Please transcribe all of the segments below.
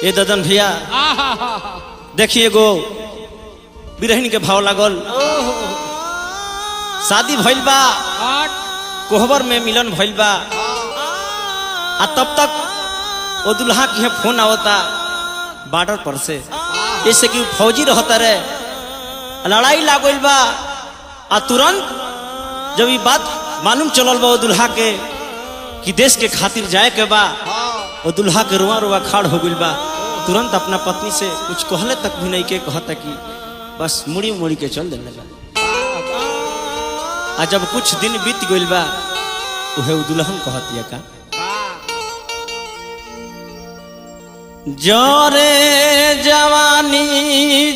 ये ददन भैया देखिए गो बिरहन के भाव लागल। शादी भइल बा, कोहबर में मिलन भइल बा, आ तब तक वो दुल्हा के फोन आवता बॉर्डर पर से, जैसे कि फौजी रहता रे, लड़ाई लागल बा। आ तुरंत जब ये बात मालूम चलल बा वो दुल्हा के कि देश के खातिर जाए के बा, वो दुल्हा के रुआ रुआ खाड़ हो गइल बा। तुरंत अपना पत्नी से कुछ कहले तक भी नहीं के कहता कि बस मुड़ी मुड़ी के चल देने बा। आ जब कुछ दिन बीत गइल बा, उहे दुल्हन कहतिया का, जोरे जवानी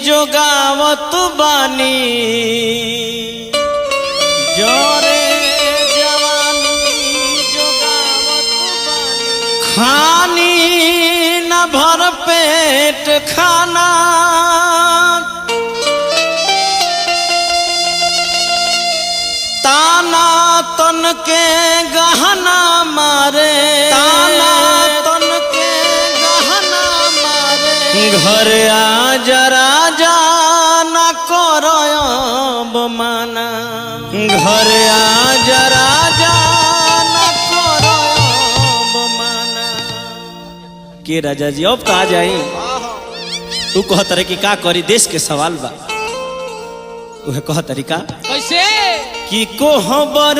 जोगावत बानी, जोरे जवानी जोगावत बानी, खानी न भर पेट खाना, ताना तन के गहना मारे, ताना तन के गहना मारे, घर आजा राजा न करो माना, घर आजा राजा न करो माना। के राजा जी अब तो आ जाई, तू कह तरह की का करी, देश के सवाल बा। वह कह तरीका कैसे कि कोहबर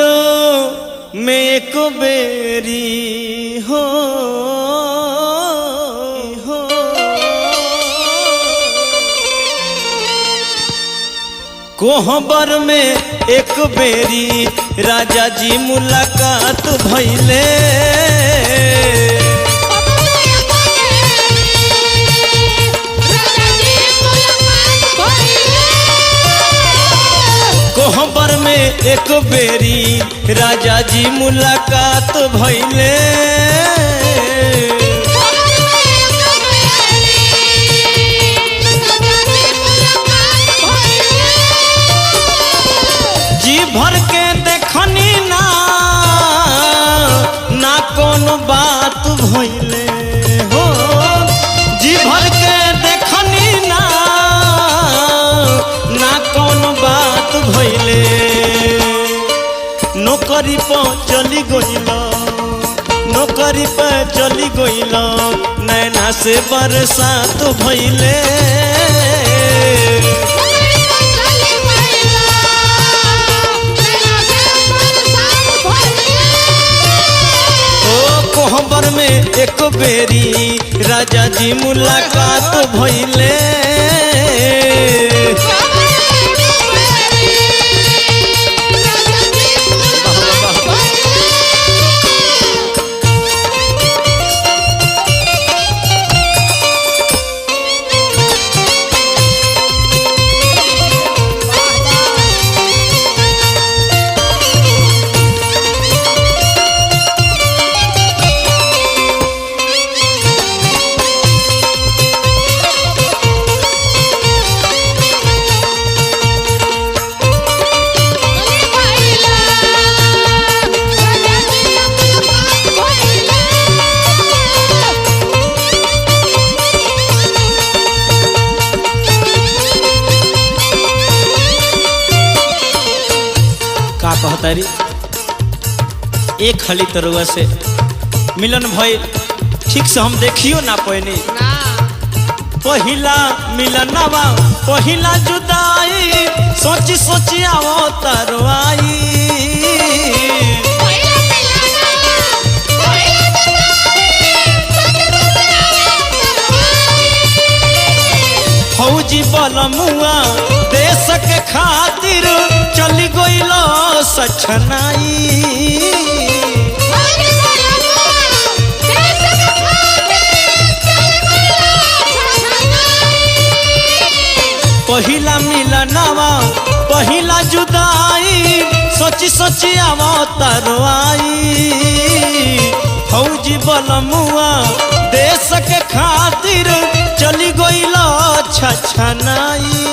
में एक बेरी हो, कोहबर में एक बेरी राजा जी मुलाकात भइले, कोहबर में एक बेरी राजा जी मुलाकात भइले, जी भर के देखनी ना ना कोनो बात भइले हो, जी भर के देखनी ना ना कोनो बात भइले, नौकरी पे चली गइल, नौकरी पे चली गइल, नैना से बरसात भइले, ओ कोहबर में एक बेरी राजा जी मुलाकात भइले, कहतारी एक हली तरुआ से मिलन भई, ठीक से हम देखियो ना पहने, पहिला मिलनवा पहिला जुदाई, सोची सोची आवो तरवाई, फौजी बलमुआ देश के खातिर चली गइल सछनाई। पहिला मिलनवा पहिला जुदाई सोची सोची आवतरवाई। फौजी बलमुआ देश के खातिर चली गइल छछनाई।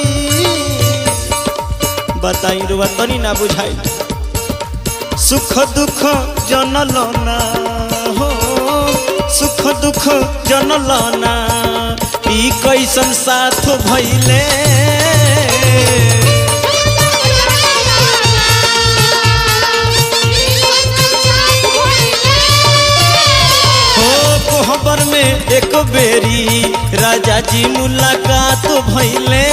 बताई रुआ तनी ना बुझाई सुख दुख जनल ना हो सुख दुख जनल ना ई कैसन साथ भइले। कोहबर में एक बेरी राजा जी मुलाकात भइले।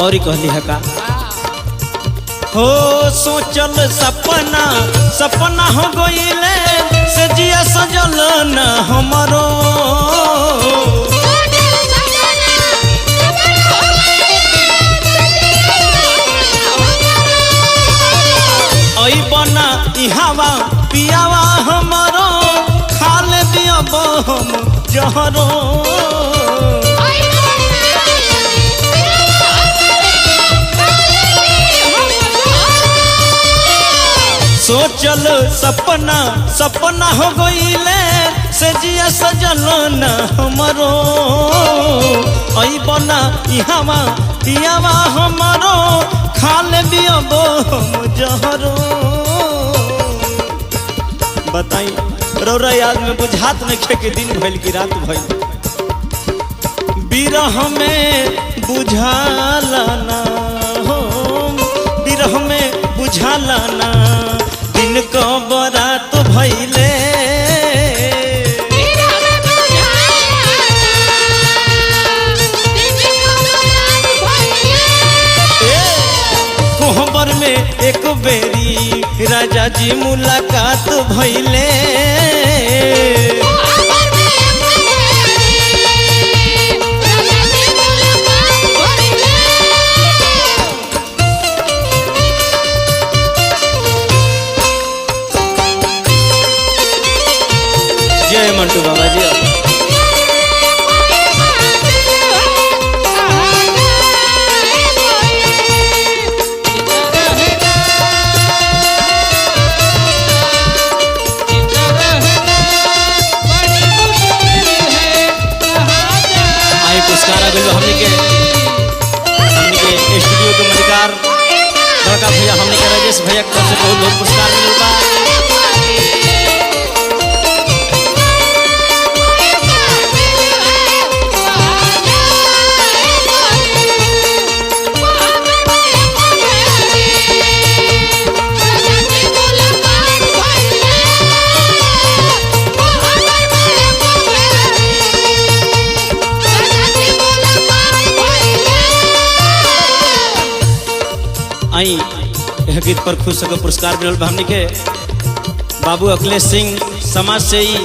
और कहली है का हो सोचल सपना सपना हो गइले से जिया सजल न हमरो। आई बना इहावा पियावा हमरो खाले दियब हम जहरो। सोचल सपना सपना हो गइले से जिया सजल न हमरो। आई बना इहावा पियावा हमरो खाले दियब हम जहरो। बताई रौरा याद में बुझात नहीं के दिन भइल की रात भइल। बिरह में बुझाला ना हो बिरह में बुझाला ना दिन को बरात भइले। कोहबर में एक बेरी राजा जी मुलाकात भइले। जय मंटू बाबा जी। आई पुरस्कार हमने के स्टूडियो के मलिकार बड़का भैया हमने के राजेश भैया की तरफ से बहुत बहुत पुरस्कार मिलल बा। आई यह गीत पर खुश होकर पुरस्कार मिलल बा हमनी के बाबू अखिलेश सिंह समाज से ही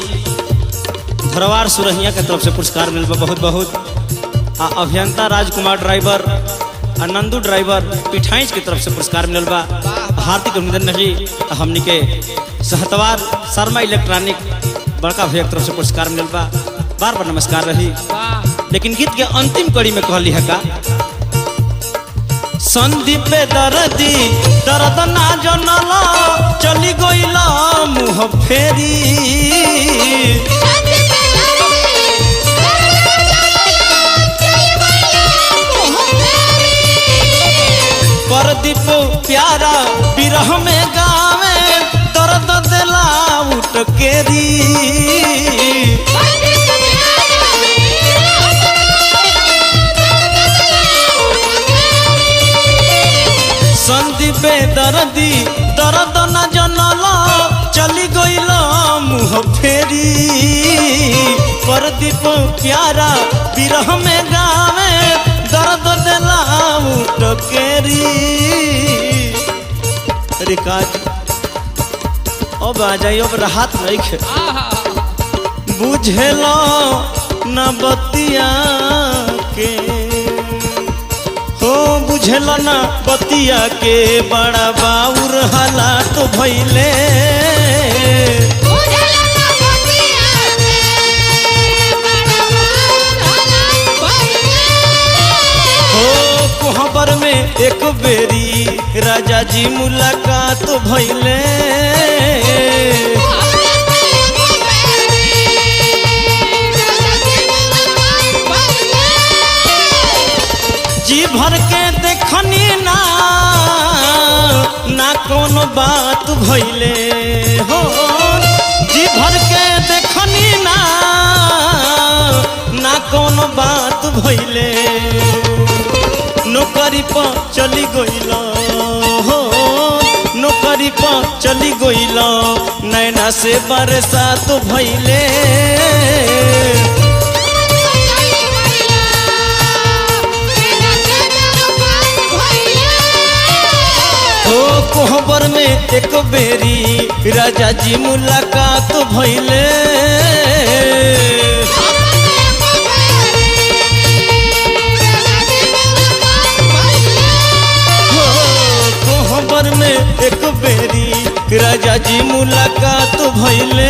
धरवार सुरहिया के तरफ से पुरस्कार मिलल बा बहुत बहुत। अभियंता राजकुमार ड्राइवर नंदू ड्राइवर पिठाइज की तरफ से पुरस्कार मिलल बा। हार्दिक अभिनंदन नहीं हमनी के सहतवार शर्मा इलेक्ट्रॉनिक बड़का भैया की तरफ से पुरस्कार मिलल बा। बार बार नमस्कार रही। लेकिन गीत के अंतिम कड़ी में कहली है का संदीप दर्दी दर्द ना जनला चली गईला मुँह फेरी परदीप प्यारा बिरह में गावे दर्द दिला उटकेरी संदीप दर्दी दर्द न जनला चली गईल मुँह फेरी परदीप प्यारा बिरह में गावे दर्द दिला उटकेरी। अरे काज अब आ जाइए, अब राहत नहीं खे बुझेलो न बतिया के हो बुझेलो न बतिया के बड़ा बाउर हालात भइले कोहबर में एक बेरी राजा जी मुलाकात भइले जी भर के देखनी ना कोनो बात भइले हो जी भर के देखनी ना कोनो बात भइले नौकरी पर चली गईल हो नौकरी पर चली गईल नैना से बरसात भइले हो कोहबर में एक बेरी राजा जी मुलाकात भइले में एक बेरी राजा जी मुलाकात भइले।